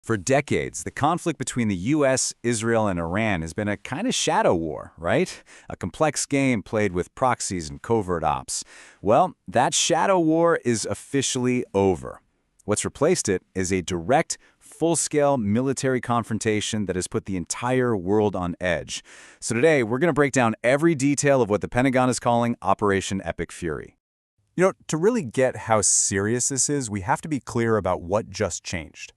For decades, the conflict between the US, Israel, and Iran has been a kind of shadow war, right? A complex game played with proxies and covert ops. Well, that shadow war is officially over. What's replaced it is a direct, full-scale military confrontation that has put the entire world on edge. So today, we're going to break down every detail of what the Pentagon is calling Operation Epic Fury. You know, to really get how serious this is, we have to be clear about what just changed.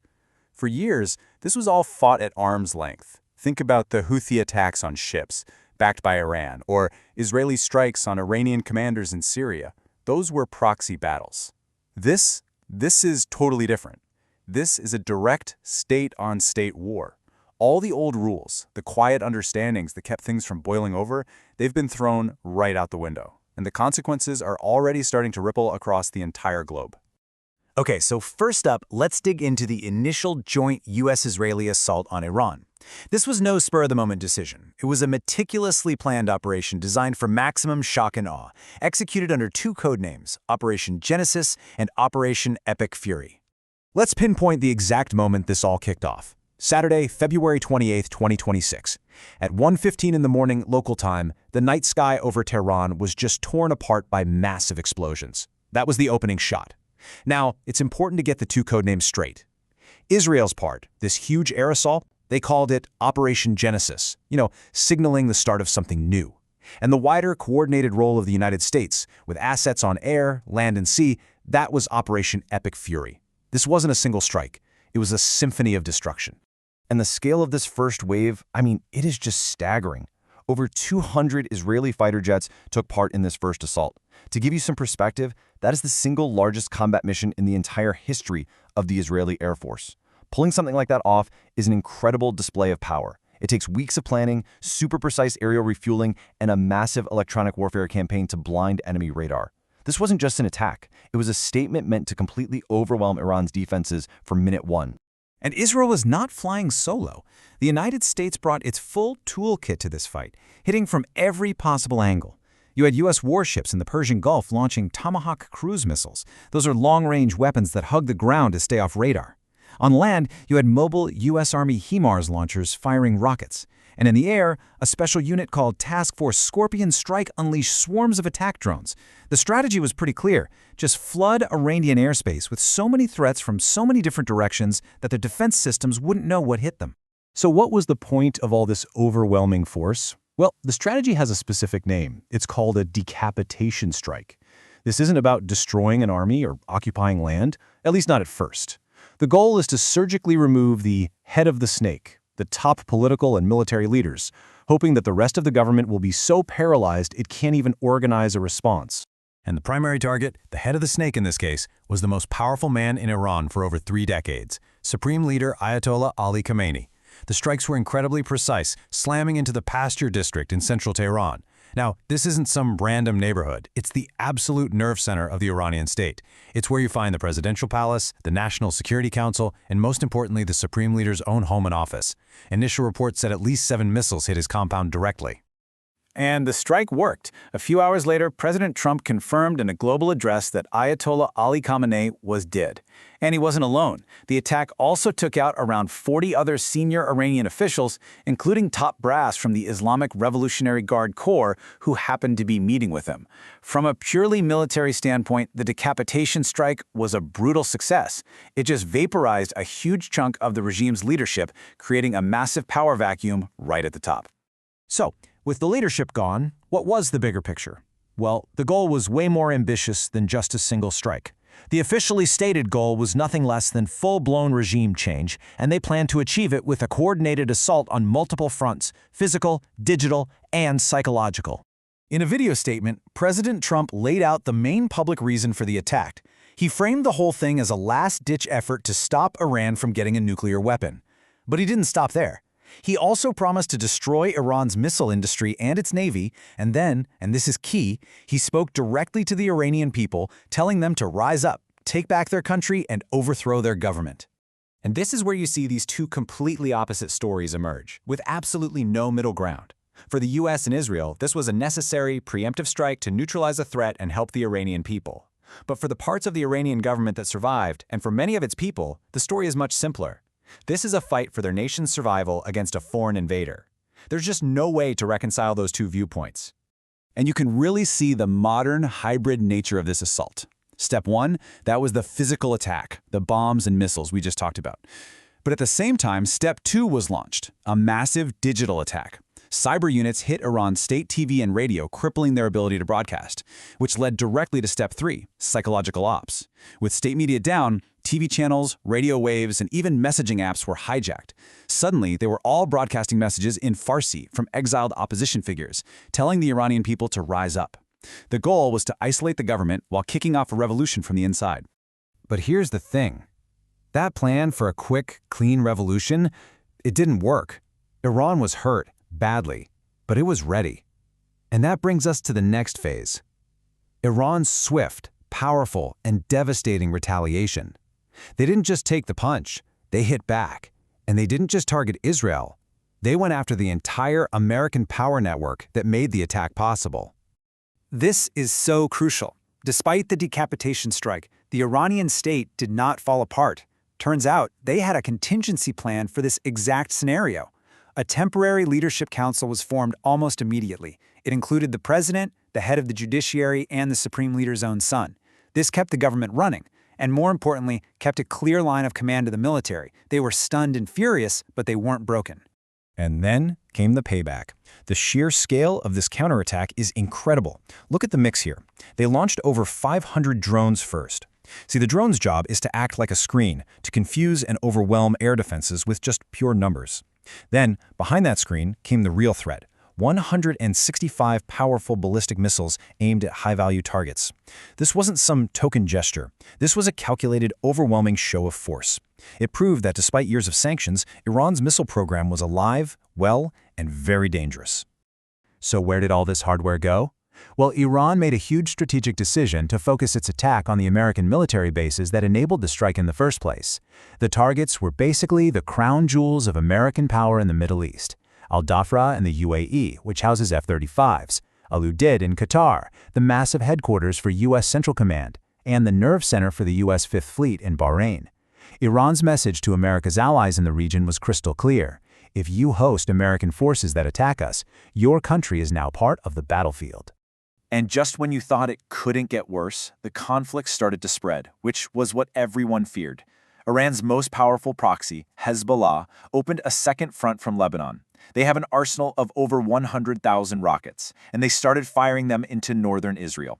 For years, this was all fought at arm's length. Think about the Houthi attacks on ships, backed by Iran, or Israeli strikes on Iranian commanders in Syria. Those were proxy battles. This is totally different. This is a direct state-on-state war. All the old rules, the quiet understandings that kept things from boiling over, they've been thrown right out the window. And the consequences are already starting to ripple across the entire globe. Okay, so first up, let's dig into the initial joint U.S.-Israeli assault on Iran. This was no spur-of-the-moment decision. It was a meticulously planned operation designed for maximum shock and awe, executed under two code names, Operation Genesis and Operation Epic Fury. Let's pinpoint the exact moment this all kicked off. Saturday, February 28, 2026. At 1:15 in the morning local time, the night sky over Tehran was just torn apart by massive explosions. That was the opening shot. Now, it's important to get the two code names straight. Israel's part, this huge air assault, they called it Operation Genesis, signaling the start of something new. And the wider, coordinated role of the United States, with assets on air, land, and sea, that was Operation Epic Fury. This wasn't a single strike. It was a symphony of destruction. And the scale of this first wave, it is just staggering. Over 200 Israeli fighter jets took part in this first assault. To give you some perspective, that is the single largest combat mission in the entire history of the Israeli Air Force. Pulling something like that off is an incredible display of power. It takes weeks of planning, super precise aerial refueling, and a massive electronic warfare campaign to blind enemy radar. This wasn't just an attack. It was a statement meant to completely overwhelm Iran's defenses from minute one. And Israel was not flying solo. The United States brought its full toolkit to this fight, hitting from every possible angle. You had U.S. warships in the Persian Gulf launching Tomahawk cruise missiles. Those are long-range weapons that hug the ground to stay off radar. On land, you had mobile U.S. Army HIMARS launchers firing rockets. And in the air, a special unit called Task Force Scorpion Strike unleashed swarms of attack drones. The strategy was pretty clear. Just flood Iranian airspace with so many threats from so many different directions that their defense systems wouldn't know what hit them. So what was the point of all this overwhelming force? Well, the strategy has a specific name. It's called a decapitation strike. This isn't about destroying an army or occupying land, at least not at first. The goal is to surgically remove the head of the snake, the top political and military leaders, hoping that the rest of the government will be so paralyzed it can't even organize a response. And the primary target, the head of the snake in this case, was the most powerful man in Iran for over 3 decades, Supreme Leader Ayatollah Ali Khamenei. The strikes were incredibly precise, slamming into the pasture district in central Tehran. Now, this isn't some random neighborhood. It's the absolute nerve center of the Iranian state. It's where you find the presidential palace, the National Security Council, and most importantly, the Supreme Leader's own home and office. Initial reports said at least 7 missiles hit his compound directly. And the strike worked. A few hours later, President Trump confirmed in a global address that Ayatollah Ali Khamenei was dead. And he wasn't alone. The attack also took out around 40 other senior Iranian officials, including top brass from the Islamic Revolutionary Guard Corps, who happened to be meeting with him. From a purely military standpoint, the decapitation strike was a brutal success. It just vaporized a huge chunk of the regime's leadership, creating a massive power vacuum right at the top. So, with the leadership gone, what was the bigger picture? Well, the goal was way more ambitious than just a single strike. The officially stated goal was nothing less than full-blown regime change, and they planned to achieve it with a coordinated assault on multiple fronts: physical, digital, and psychological. In a video statement, President Trump laid out the main public reason for the attack. He framed the whole thing as a last-ditch effort to stop Iran from getting a nuclear weapon. But he didn't stop there. He also promised to destroy Iran's missile industry and its navy, and then, and this is key, he spoke directly to the Iranian people, telling them to rise up, take back their country, and overthrow their government. And this is where you see these two completely opposite stories emerge, with absolutely no middle ground. For the US and Israel, this was a necessary, preemptive strike to neutralize a threat and help the Iranian people. But for the parts of the Iranian government that survived, and for many of its people, the story is much simpler. This is a fight for their nation's survival against a foreign invader. There's just no way to reconcile those two viewpoints. And you can really see the modern, hybrid nature of this assault. Step 1, that was the physical attack, the bombs and missiles we just talked about. But at the same time, Step 2 was launched, a massive digital attack. Cyber units hit Iran's state TV and radio, crippling their ability to broadcast, which led directly to Step 3, psychological ops. With state media down, TV channels, radio waves, and even messaging apps were hijacked. Suddenly, they were all broadcasting messages in Farsi from exiled opposition figures, telling the Iranian people to rise up. The goal was to isolate the government while kicking off a revolution from the inside. But here's the thing. That plan for a quick, clean revolution, it didn't work. Iran was hurt, badly, but it was ready. And that brings us to the next phase. Iran's swift, powerful, and devastating retaliation. They didn't just take the punch, they hit back. And they didn't just target Israel. They went after the entire American power network that made the attack possible. This is so crucial. Despite the decapitation strike, the Iranian state did not fall apart. Turns out they had a contingency plan for this exact scenario. A temporary leadership council was formed almost immediately. It included the president, the head of the judiciary, and the supreme leader's own son. This kept the government running, and more importantly, kept a clear line of command to the military. They were stunned and furious, but they weren't broken. And then came the payback. The sheer scale of this counterattack is incredible. Look at the mix here. They launched over 500 drones first. See, the drone's job is to act like a screen, to confuse and overwhelm air defenses with just pure numbers. Then, behind that screen came the real threat, 165 powerful ballistic missiles aimed at high-value targets. This wasn't some token gesture. This was a calculated, overwhelming show of force. It proved that despite years of sanctions, Iran's missile program was alive, well, and very dangerous. So where did all this hardware go? Well, Iran made a huge strategic decision to focus its attack on the American military bases that enabled the strike in the first place. The targets were basically the crown jewels of American power in the Middle East. Al-Dhafra in the UAE, which houses F-35s, Al-Udeid in Qatar, the massive headquarters for U.S. Central Command, and the nerve center for the U.S. Fifth Fleet in Bahrain. Iran's message to America's allies in the region was crystal clear. If you host American forces that attack us, your country is now part of the battlefield. And just when you thought it couldn't get worse, the conflict started to spread, which was what everyone feared. Iran's most powerful proxy, Hezbollah, opened a second front from Lebanon. They have an arsenal of over 100,000 rockets, and they started firing them into northern Israel.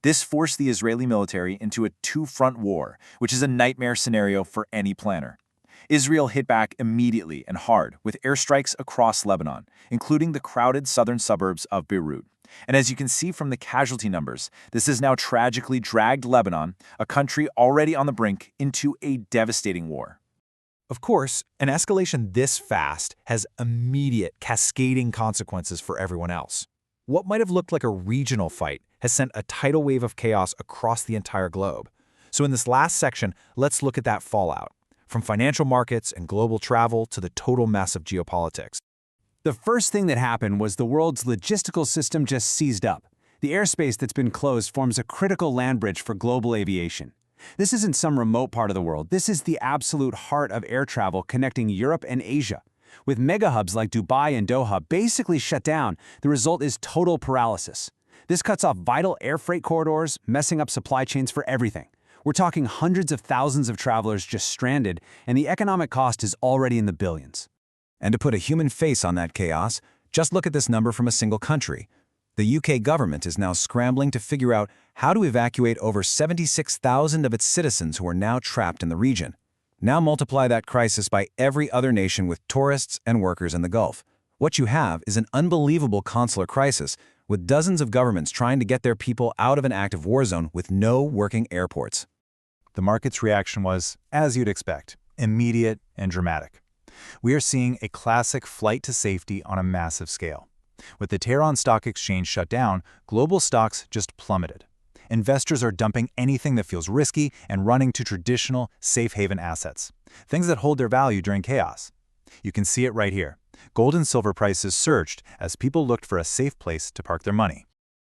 This forced the Israeli military into a two-front war, which is a nightmare scenario for any planner. Israel hit back immediately and hard with airstrikes across Lebanon, including the crowded southern suburbs of Beirut. And as you can see from the casualty numbers, this has now tragically dragged Lebanon, a country already on the brink, into a devastating war. Of course, an escalation this fast has immediate, cascading consequences for everyone else. What might have looked like a regional fight has sent a tidal wave of chaos across the entire globe. So in this last section, let's look at that fallout, from financial markets and global travel to the total mess of geopolitics. The first thing that happened was the world's logistical system just seized up. The airspace that's been closed forms a critical land bridge for global aviation. This isn't some remote part of the world. This is the absolute heart of air travel connecting Europe and Asia. With mega hubs like Dubai and Doha basically shut down, the result is total paralysis. This cuts off vital air freight corridors, messing up supply chains for everything. We're talking hundreds of thousands of travelers just stranded, and the economic cost is already in the billions. And to put a human face on that chaos, just look at this number from a single country. The UK government is now scrambling to figure out how to evacuate over 76,000 of its citizens who are now trapped in the region. Now multiply that crisis by every other nation with tourists and workers in the Gulf. What you have is an unbelievable consular crisis, with dozens of governments trying to get their people out of an active war zone with no working airports. The market's reaction was, as you'd expect, immediate and dramatic. We are seeing a classic flight to safety on a massive scale. With the Tehran Stock Exchange shut down, global stocks just plummeted. Investors are dumping anything that feels risky and running to traditional, safe haven assets, things that hold their value during chaos. You can see it right here. Gold and silver prices surged as people looked for a safe place to park their money.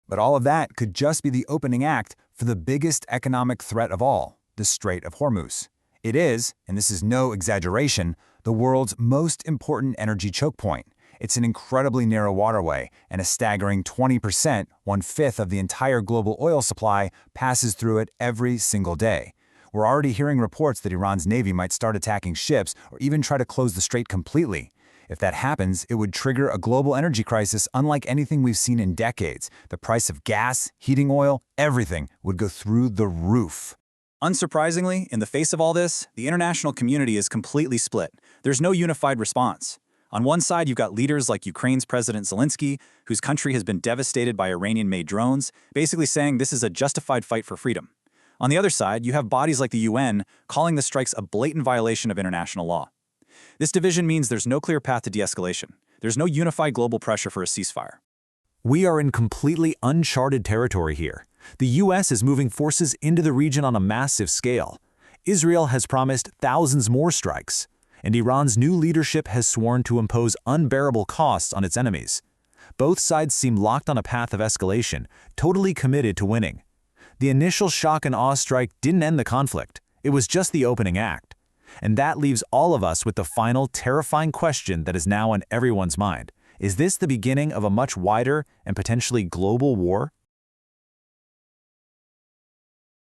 But all of that could just be the opening act for the biggest economic threat of all, the Strait of Hormuz. It is, and this is no exaggeration, the world's most important energy choke point. It's an incredibly narrow waterway, and a staggering 20%, 1/5 of the entire global oil supply, passes through it every single day. We're already hearing reports that Iran's navy might start attacking ships or even try to close the strait completely. If that happens, it would trigger a global energy crisis unlike anything we've seen in decades. The price of gas, heating oil, everything would go through the roof. Unsurprisingly, in the face of all this, the international community is completely split. There's no unified response. On one side, you've got leaders like Ukraine's President Zelensky, whose country has been devastated by Iranian-made drones, basically saying this is a justified fight for freedom. On the other side, you have bodies like the UN calling the strikes a blatant violation of international law. This division means there's no clear path to de-escalation. There's no unified global pressure for a ceasefire. We are in completely uncharted territory here. The U.S. is moving forces into the region on a massive scale. Israel has promised thousands more strikes, and Iran's new leadership has sworn to impose unbearable costs on its enemies. Both sides seem locked on a path of escalation, totally committed to winning. The initial shock and awe strike didn't end the conflict. It was just the opening act. And that leaves all of us with the final terrifying question that is now on everyone's mind. Is this the beginning of a much wider and potentially global war?